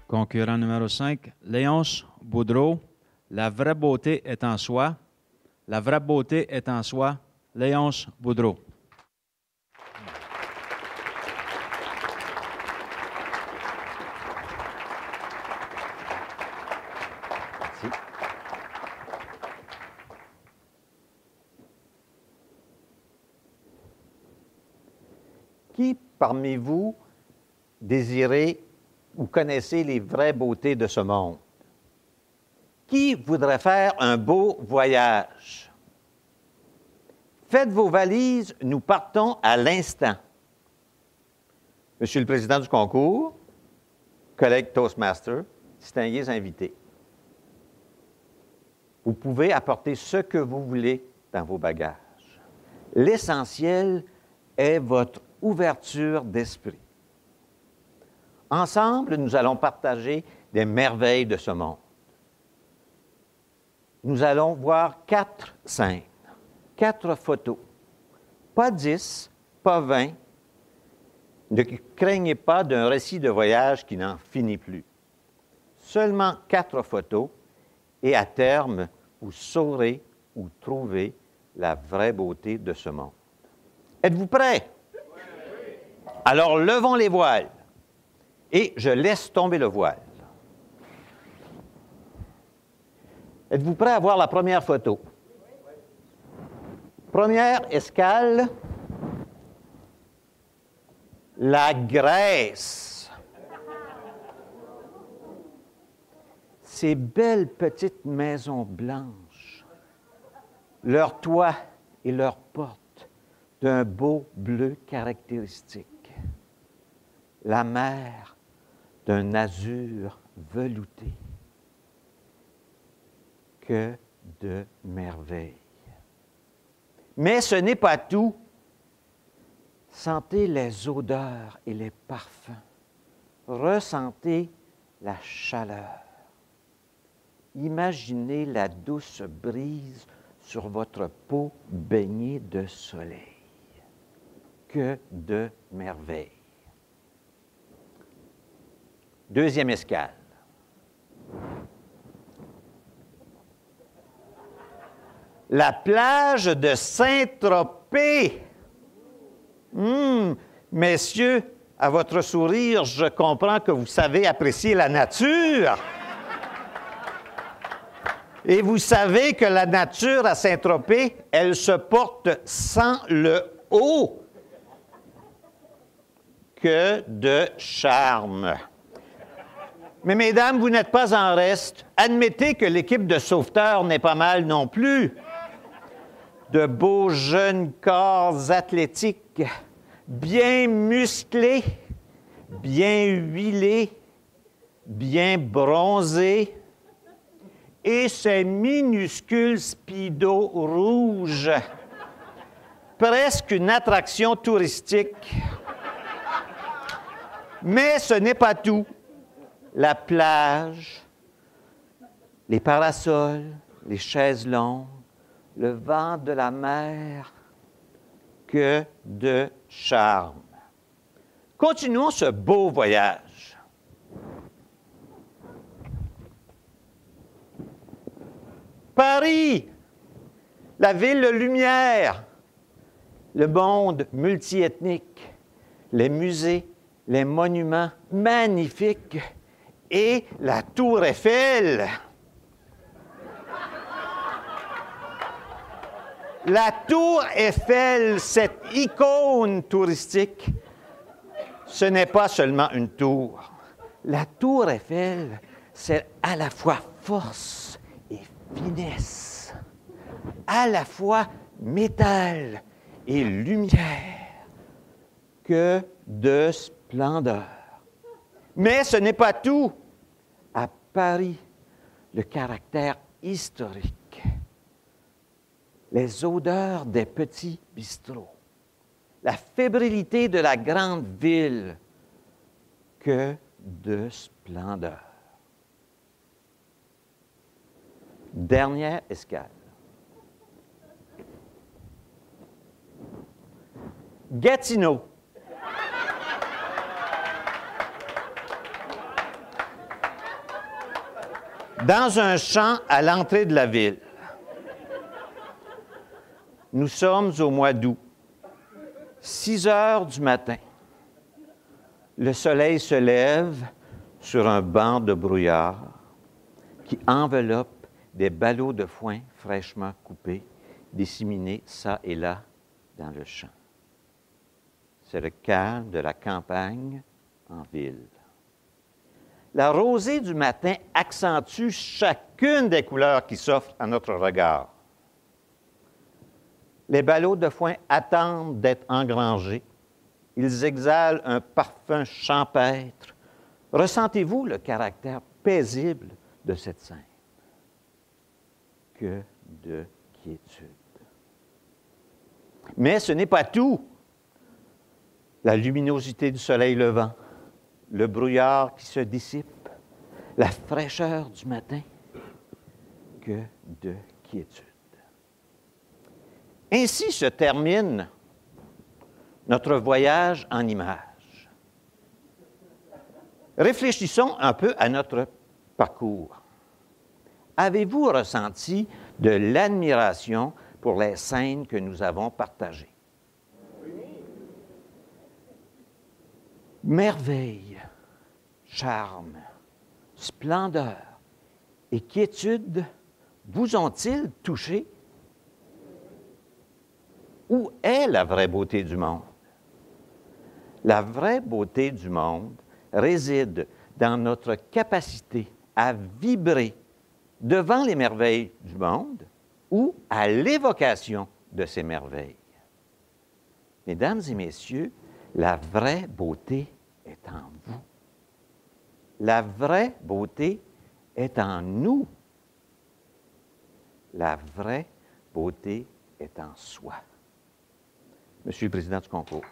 Concurrent numéro 5, Léonce Boudreau. La vraie beauté est en soi. La vraie beauté est en soi. Léonce Boudreau. Merci. Qui parmi vous désirez ou connaissez les vraies beautés de ce monde? Qui voudrait faire un beau voyage? Faites vos valises, nous partons à l'instant. Monsieur le Président du concours, collègues Toastmaster, distingués invités, vous pouvez apporter ce que vous voulez dans vos bagages. L'essentiel est votre ouverture d'esprit. Ensemble, nous allons partager des merveilles de ce monde. Nous allons voir 4 scènes, 4 photos. Pas 10, pas 20. Ne craignez pas d'un récit de voyage qui n'en finit plus. Seulement 4 photos et à terme, vous saurez où trouver la vraie beauté de ce monde. Êtes-vous prêts? Alors, levons les voiles et je laisse tomber le voile. Êtes-vous prêts à voir la première photo? Première escale, la Grèce. Ces belles petites maisons blanches, leurs toits et leurs portes d'un beau bleu caractéristique. La mer d'un azur velouté. Que de merveilles. Mais ce n'est pas tout. Sentez les odeurs et les parfums. Ressentez la chaleur. Imaginez la douce brise sur votre peau baignée de soleil. Que de merveilles. Deuxième escale. La plage de Saint-Tropez. Messieurs, à votre sourire, je comprends que vous savez apprécier la nature. Et vous savez que la nature à Saint-Tropez, elle se porte sans le haut. Que de charme. Mais mesdames, vous n'êtes pas en reste. Admettez que l'équipe de sauveteurs n'est pas mal non plus. De beaux jeunes corps athlétiques, bien musclés, bien huilés, bien bronzés, et ces minuscules speedos rouges, presque une attraction touristique. Mais ce n'est pas tout. La plage, les parasols, les chaises longues, le vent de la mer, que de charme. Continuons ce beau voyage. Paris, la ville de lumière, le monde multiethnique, les musées, les monuments magnifiques et la Tour Eiffel. La Tour Eiffel, cette icône touristique, ce n'est pas seulement une tour. La Tour Eiffel, c'est à la fois force et finesse, à la fois métal et lumière. Que de splendeur. Mais ce n'est pas tout. À Paris, le caractère historique. Les odeurs des petits bistrots, la fébrilité de la grande ville, que de splendeur. Dernière escale. Gatineau. dans un champ à l'entrée de la ville. Nous sommes au mois d'août, 6 heures du matin. Le soleil se lève sur un banc de brouillard qui enveloppe des ballots de foin fraîchement coupés, disséminés çà et là dans le champ. C'est le calme de la campagne en ville. La rosée du matin accentue chacune des couleurs qui s'offrent à notre regard. Les ballots de foin attendent d'être engrangés. Ils exhalent un parfum champêtre. Ressentez-vous le caractère paisible de cette scène? Que de quiétude. Mais ce n'est pas tout. La luminosité du soleil levant, le brouillard qui se dissipe, la fraîcheur du matin, que de quiétude. Ainsi se termine notre voyage en images. Réfléchissons un peu à notre parcours. Avez-vous ressenti de l'admiration pour les scènes que nous avons partagées? Merveille, charme, splendeur et quiétude vous ont-ils touché? Où est la vraie beauté du monde? La vraie beauté du monde réside dans notre capacité à vibrer devant les merveilles du monde ou à l'évocation de ces merveilles. Mesdames et messieurs, la vraie beauté est en vous. La vraie beauté est en nous. La vraie beauté est en soi. Monsieur le Président du concours.